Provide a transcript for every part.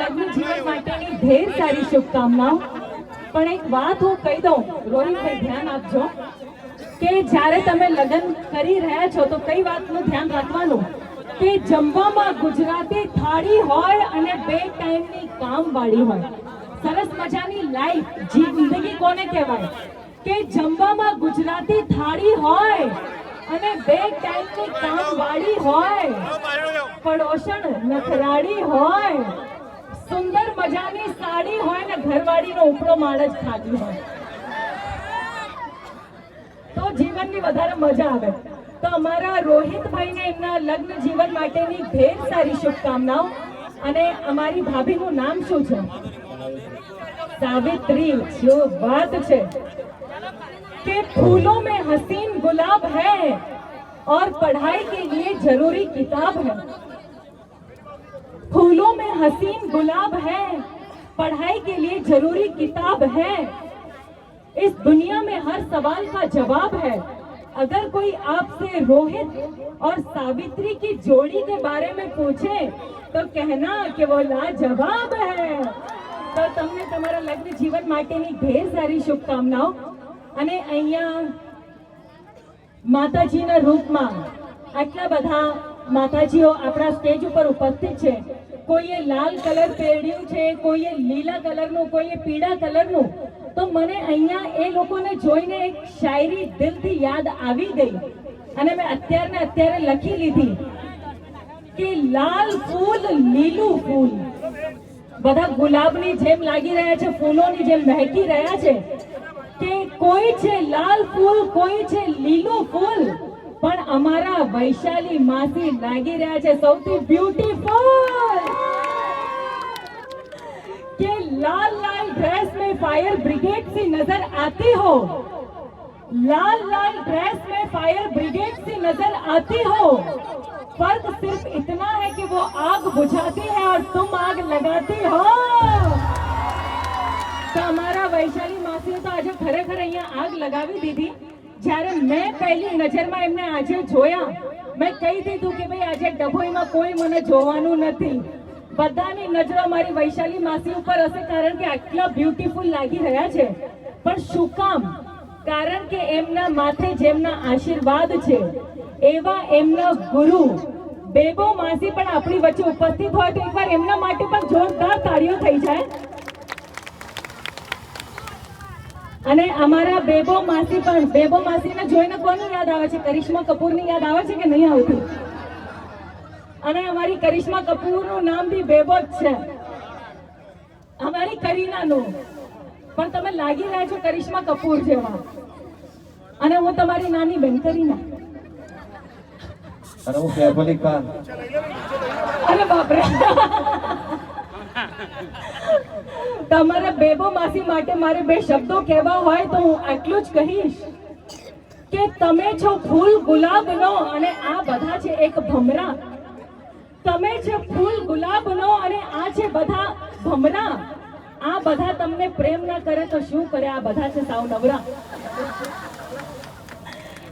લગ્ન જીવન માટેની ઢેર સારી શુભકામનાઓ. પણ એક વાત હું કહી દઉં, રોહિતભાઈ ધ્યાન આપજો કે જ્યારે તમે લગ્ન કરી રહ્યા છો તો કઈ વાતનું ધ્યાન રાખવાનું કે જમવામાં ગુજરાતી થાળી હોય અને 2 ટાઈમની કામવાળી હોય. સરસ મજાની લાઈફ જિંદગી કોને કહેવાય કે જમવામાં ગુજરાતી થાળી હોય અને 2 ટાઈમની કામવાળી હોય, પડોશણ નખરાડી હોય, સુંદર મજાની સાડી હોય ને ઘરવાળીનો ઉપરો માળ જ ખાતી હોય તો જીવનની વધારે મજા આવે. તો અમારા રોહિતભાઈને એમના લગ્ન જીવન માટેની ઢેર સારી શુભકામનાઓ. અને અમારી ભાભીનું નામ શું છે? सावित्री. जो बात है कि फूलों में हसीन गुलाब है और पढ़ाई के लिए जरूरी किताब है. फूलों में हसीन गुलाब है, पढ़ाई के लिए जरूरी किताब है. इस दुनिया में हर सवाल का जवाब है. अगर कोई आपसे रोहित और सावित्री की जोड़ी के बारे में पूछे तो कहना कि वो लाजवाब है. तो તમને તમારા લગ્ન જીવન માટેની ઢેર સારી શુભકામનાઓ. અને અહીંયા માતાજીના રૂપમાં આટલા બધા માતાજીઓ આપણા સ્ટેજ ઉપર ઉપસ્થિત છે. કોઈએ લાલ કલર પહેર્યું છે, કોઈએ લીલા કલરનું, કોઈએ પીળા કલરનું. તો મને અહીંયા એ લોકોને જોઈને એક શાયરી દિલથી યાદ આવી ગઈ અને મેં અત્યારે લખી લીધી કે લાલ ફૂલ લીલું ફૂલ. બધા ગુલાબની જેમ લાગી રહ્યા છે, ફૂલોની જેમ મહેકી રહ્યા છે કે કોઈ છે લાલ ફૂલ, કોઈ છે લીલું ફૂલ, પણ અમારા વૈશાલી માસી લાગી રહ્યા છે સૌથી બ્યુટીફુલ. કે लाल लाल ड्रेस में फायर ब्रिगेड सी नजर आती हो, लाल लाल ड्रेस में फायर ब्रिगेड सी नजर आती हो. फर्क सिर्फ इतना है कि वो आग बुझाती है और तुम आग लगाती हो. तो हमारा वैशाली मासी तो आज खरेखर અહીંયા આગ લગાવી દીધી. જ્યારે મેં પહેલી નજરમાં એમને આજે જોયા, મેં કહી દીધું કે ભાઈ આજે ડભોઈમાં કોઈ મને જોવાનું નથી. બધાની નજરો મારી વૈશાલી માસી ઉપર હશે કારણ કે આટલા બ્યુટીફુલ લાગી રહ્યા છે. પણ શું કામ? કારણ કે એમના માથે જેમના આશીર્વાદ છે એવા એમના ગુરુ બેબો માસી પણ આપણી વચ્ચે ઉપસ્થિત હોય તો એકવાર એમના માટે પણ જોરદાર તાળીઓ થઈ જાય. અને અમારા બેબો માસીને જોઈને કોની યાદ આવે છે? કરિશ્મા કપૂરની યાદ આવે છે કે નહીં આવતી? અને અમારી કરિશ્મા કપૂરનું નામ બી બેબો જ છે, અમારી કરીનાનું. પણ તમે લાગી રહ્યા છો કરિશ્મા કપૂર જેવા. અને હું તમારી નાની બેન કરીના. અને હું સૈફ અલી ખાન. અરે બાપરે. તમારા બેબો માસી માટે મારે 2 શબ્દો કહેવા હોય તો હું આટલું જ કહીશ કે તમે છો ફૂલ ગુલાબનો અને આ બધા છે એક ભમરા. તમે છે ફૂલ ગુલાબનો અને આ છે બધા ભમરા. આ બધા તમને પ્રેમ ના કરે તો શું કરે? આ બધા છે સાવ નવરા.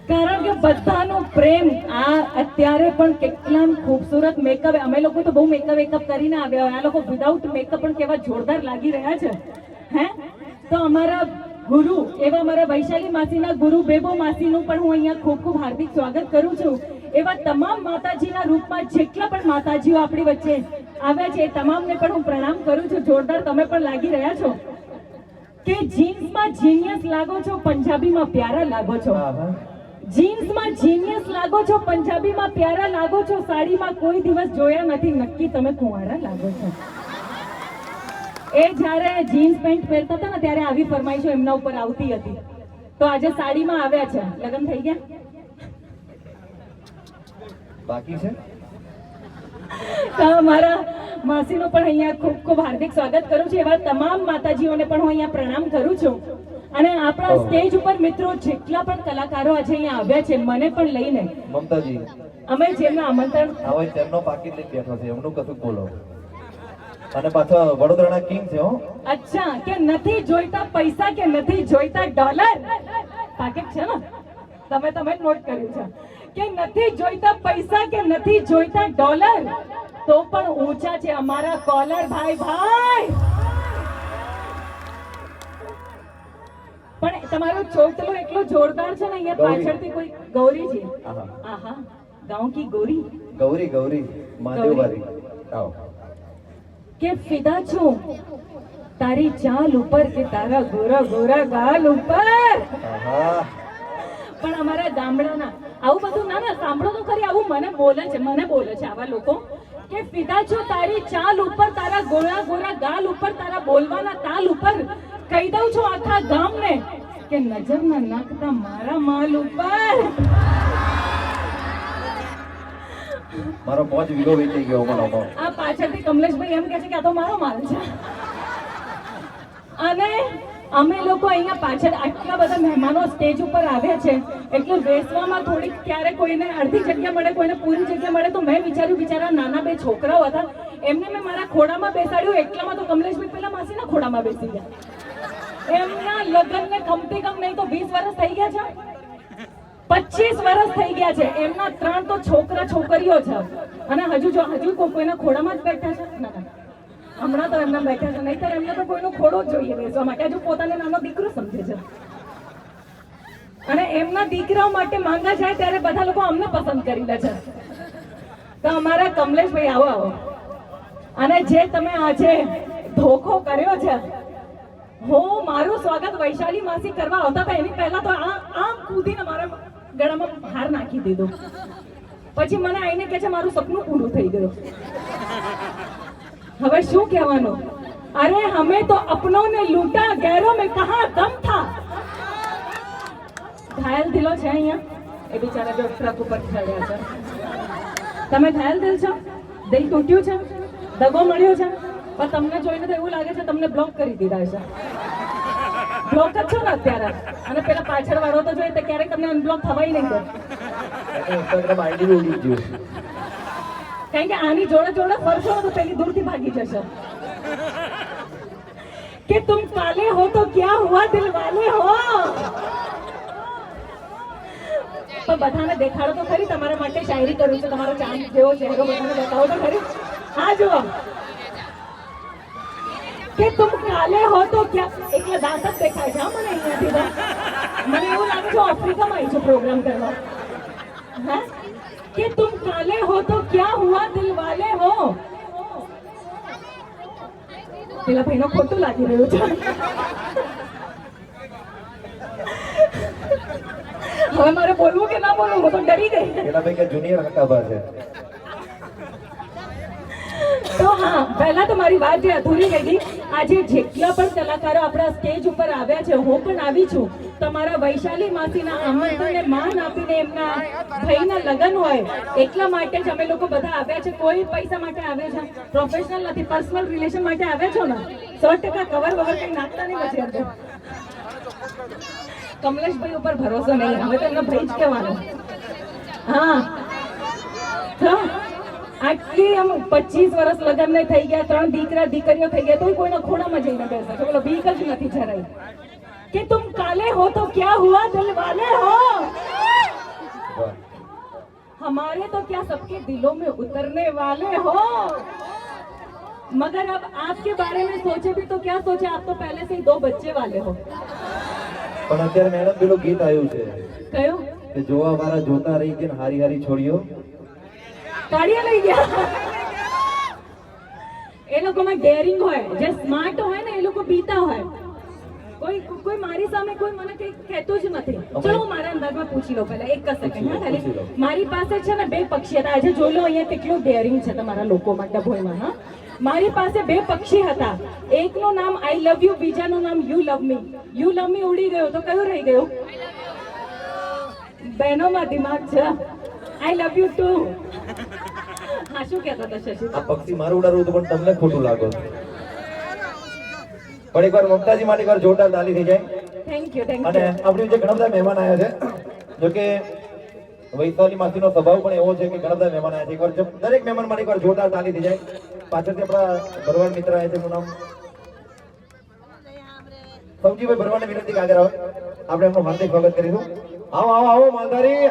કારણ કે બધાનો પ્રેમ આ અત્યારે પણ કેટલા ખૂબસૂરત મેકઅપ. અમે લોકો તો બહુ મેકઅપ કરીને આવ્યા હોય, આ લોકો વિધાઉટ મેકઅપ પણ કેવા જોરદાર લાગી રહ્યા છે. હે તો અમારા ગુરુ એવા અમારા વૈશાલી માસીના ગુરુ બેબો માસીનું પણ હું અહીંયા ખૂબ ખૂબ હાર્દિક સ્વાગત કરું છું. એવા તમામ માતાજીના રૂપમાં જેટલા પણ માતાજીઓ આપણી વચ્ચે આવ્યા છે એ તમામને પણ હું પ્રણામ કરું છું. જોરદાર તમે પણ લાગી રહ્યા છો કે જીન્સમાં જીનિયસ લાગો છો, પંજાબીમાં પ્યારા લાગો છો. જીન્સમાં જીનિયસ લાગો છો, પંજાબીમાં પ્યારા લાગો છો, સાડીમાં કોઈ દિવસ જોયા નથી, નક્કી તમે કુંવારા લાગો છો. એ જ્યારે જીન્સ પેન્ટ પહેરતા હતા ને ત્યારે આવી ફરમાઈશો એમના ઉપર આવતી હતી. તો આજે સાડીમાં આવ્યા છે. લગ્ન થઈ ગયા? બાકી છે. તો મારા માસીનું પણ અહીંયા ખૂબ ખૂબ હાર્દિક સ્વાગત કરું છું. એવા તમામ માતાજીઓને પણ હું અહીંયા પ્રણામ કરું છું. અને આપણા સ્ટેજ ઉપર મિત્રો જેટલા પણ કલાકારો આજે અહીંયા આવ્યા છે મને પણ લઈને મમતાજી અમે જેમના આમંત્રણ આવે તેમનો પાકીટ લઈને બેઠો છે, એમનું કશું બોલો. અને પાછો વડોદરાના કિંગ છે. હો અચ્છા, કે નથી જોઈતા પૈસા કે નથી જોઈતા ડોલર. પાકીટ છે ને, તમે નોટ કર્યું છે કે નથી જોઈતા પૈસા કે નથી જોઈતા ડોલર, તો પણ ઊંચા છે અમારા કોલર ભાઈ ભાઈ. પણ તમારો ચોટલો એટલો જોરદાર છે ને, અહીંયા ગૌરી. પાછળથી કોઈ ગૌરીજી, આહા. આહા, ગાંવ કી ગૌરી, ગૌરી ગૌરી મહાદેવવારી. આવો. કે ફિદા છું તારી ચાલ ઉપર કે તારા ગોરા ગોરા ગાલ ઉપર. આહા. પણ અમારા ગામડાના આવું બધું ના ના સાંભળો તો ખરી, આવું મને બોલે છે આવા લોકો કે ફિદા છું તારી ચાલ ઉપર, તારા ગોરા ગોરા ગાલ ઉપર, તારા બોલવાના તાલ ઉપર. કહી દઉં છું આખા ગામને કે નજર ના નાખતા મારા માલ ઉપર. મારો 5 વીઘો વેચાઈ ગયો હમણાં. આ પાછળથી કમલેશભાઈ એમ કહે છે કે આ તો મારો માલ છે. અને અમે લોકો અહીંયા પાછળ આટલા બધા મહેમાનો સ્ટેજ ઉપર આવ્યા છે, એટલે બેસવામાં થોડીક ક્યારેક કોઈને અડધી જગ્યા મળે, કોઈને પૂરી જગ્યા મળે, તો મેં વિચાર્યું બિચારા નાના 2 છોકરાઓ હતા એમને મેં મારા ખોડામાં બેસાડ્યું. એટલામાં તો કમલેશભાઈ પેલા માસીના ખોડામાં બેસી ગયા. એમના લગ્નને કમથી કમ નહીં તો 20 વર્ષ થઈ ગયા છે, 25 વર્ષ થઈ ગયા છે. એમના 3 તો છોકરા છોકરીઓ છે, અને હજુ કોઈના ખોડામાં જ બેઠા છે. ના ના, હમણાં તો એમના બેઠા છે, નહીંતર એમને તો કોઈનો ખોડો જ જોઈએ બેસવા માટે. હજુ પોતાને નાનો દીકરો સમજે છે. અને એમના દીકરાઓ માટે માંગા જાય ત્યારે બધા લોકો અમને પસંદ કરી લે છે. તો અમારા કમલેશભાઈ આવો આવો. અને જે તમે આજે ધોખો કર્યો છે, હું મારું સ્વાગત વૈશાલી માસી કરવા આવતા હતા એની પહેલા તો આમ કૂદીને મારા ગળામાં હાર નાખી દીધો. પછી મને આઈને કહે છે મારું સપનું પૂરું થઈ ગયું. હવે શું કહેવાનું? અરે હમે તો અપનોं ने लूटा, गैरों में कहां दम था. ઘાયલ દિલો છે અહીંયા, એ બિચારા જો ટ્રક ઉપર ચડ્યા છે. તમે ઘાયલ દિલ છો? દિલ તૂટ્યું છે? દગો મળ્યો છે? પણ તમને જોઈને તો એવું લાગે છે તમને બ્લોક કરી દીધા છે. બ્લોક જ છો ને અત્યારે. અને પેલા પાછળ વાળો તો જોઈએ તો ક્યારેક તમને અનબ્લોક થવાય નહીં દે. ઇન્સ્ટાગ્રામ આઈડી ઉડી ગયું. કારણ કે આની જોડે જોડે ફરશો તો પેલી દૂરથી ભાગી જશે. કે તુમ કાલે હો તો ક્યા હુઆ દિલ વાલે હો. તો બધાને દેખાડો તો ખરી, તમારા માટે શાયરી કરું છું, તમારો ચાંદ જેવો ચહેરો બધાને બતાવો તો ખરી. હા જુઓ, કે તુમ કાલે હો તો ક્યા, એટલે દાંત જ દેખાય છે મને અહીંયાથી. મને એવું લાગે છે આફ્રિકામાં આવી છું પ્રોગ્રામ કરવા. હા, કે તુમ કાલે હો તો ક્યા હુઆ દિલ વાલે હો. પેલા ભાઈનો ખોટું લાગી રહ્યું છે. હવે મારે બોલવું કે ના બોલવું, હું તો ડરી ગઈ. પેલા ભાઈ કે જુનિયર હકાબા છે. તો હા, પહેલા તો મારી વાત જે અધૂરી રહી ગઈ. આજે જેટલા પણ કલાકારો આપણા સ્ટેજ ઉપર આવ્યા છે, હું પણ આવી છું. તમારા વૈશાલી માસીના આમંત્રણને માન આપીને એમના ભાઈના લગ્ન હોય એટલા માટે જ અમે લોકો બધા આવ્યા છે. કોઈ પૈસા માટે આવ્યા છે, પ્રોફેશનલ નથી, પર્સનલ રિલેશન માટે આવ્યા છો ને. 100% કવર વગર કઈ નાખતા નહીં પછી અંદર. કમલેશભાઈ ઉપર ભરોસો નહીં, હવે તો એમનો ભાઈ જ કહેવાનો. હા, આટલી આમ 25 વર્ષ લગ્ન ને થઈ ગયા, 3 દીકરા દીકરીઓ થઈ ગયા, તોય કોઈના ખોડામાં જઈને બેસે છે. બોલો, બીક જ નથી જરાય. કે તુમ કાલે હો તો ક્યા હુઆ દિલ વાલે હો. हमारे तो क्या सबके दिलों में उतरने वाले हो. मगर अब आपके बारे में सोचे भी तो क्या सोचे, आप तो पहले से ही 2 बच्चे वाले हो. પણ અત્યારે મેડમ પેલું ગીત આવ્યું છે કયો? કે જોવા વાળા જોતા રહી ગયા, હારી હારી છોડીઓ કાઢિયા લઈ ગયા. એ લોકોમાં ડેરિંગ હોય, જે સ્માર્ટ હોય ને એ લોકો બીતા હોય. કોઈ મારી સામે કોઈ મને કઈ કહેતું જ નથી. ચલો હું મારા અંદાજમાં પૂછી લઉં પહેલા, એક જ સેકન્ડ. હા, ખાલી મારી પાસે છે ને 2 પક્ષી હતા. આજે જોઈ લો અહીંયા કેટલું ડેરિંગ છે તમારા લોકો માટે ભોયમાં. હા, મારી પાસે 2 પક્ષી હતા. એકનું નામ આઈ લવ યુ, બીજાનું નામ you love me. You love મી ઉડી ગયો તો કયું રહી ગયું? બહેનોમાં દિમાગ છે. આઈ લવ યુ ટુ. હા, શું કહેતા હતા શશી? આ પક્ષી મારું ઉડાડવું હતું પણ તમને ખોટું લાગો. પણ એકવાર મમતાજી માટે એકવાર જોરદાર તાલી થઈ જાય. થેન્ક યુ, થેન્ક અને યુ. આપણી જે ઘણા બધા મહેમાન આવ્યા છે, જો કે વૈશાલી માસીનો સ્વભાવ પણ એવો છે કે ઘણા બધા મહેમાન આવ્યા છે. એકવાર દરેક મહેમાન માટે એકવાર જોરદાર તાલી થઈ જાય. પાછળથી આપણા ભરવાડ મિત્ર આવ્યા છે, એનું નામ સૌજીભાઈ ભરવાડને વિનંતી કે આગળ આવે, આપણે એમનું હાર્દિક સ્વાગત કરીશું. આવો આવો આવો માલધારી.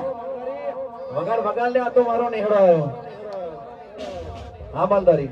વગાડ વગાડ લે, આ તો મારો નેહડો આવ્યો. આ માલધારી.